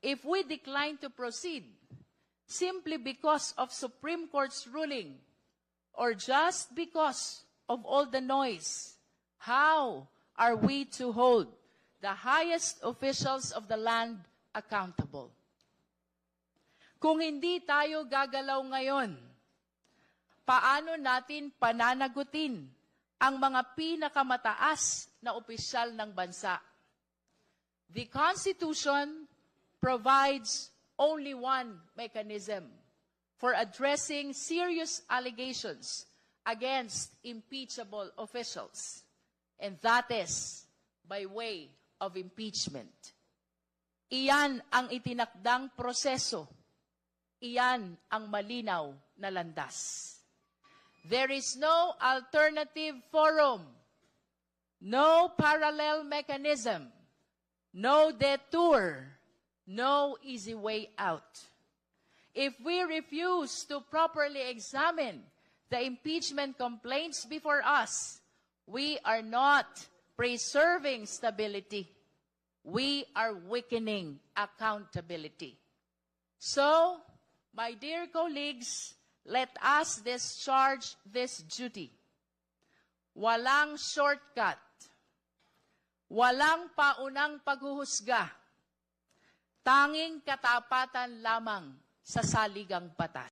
if we decline to proceed simply because of Supreme Court's ruling or just because of all the noise, how are we to hold the highest officials of the land accountable? Kung hindi tayo gagalaw ngayon, paano natin pananagutin ang mga pinakamataas na opisyal ng bansa? The Constitution provides only one mechanism for addressing serious allegations against impeachable officials, and that is by way of impeachment. Iyan ang itinakdang proseso. Iyan ang malinaw na landas. There is no alternative forum, no parallel mechanism, no detour, no easy way out. If we refuse to properly examine the impeachment complaints before us, we are not preserving stability. We are weakening accountability. So, my dear colleagues, let us discharge this duty. Walang shortcut. Walang paunang paghuhusga. Tanging katapatan lamang sa saligang batas.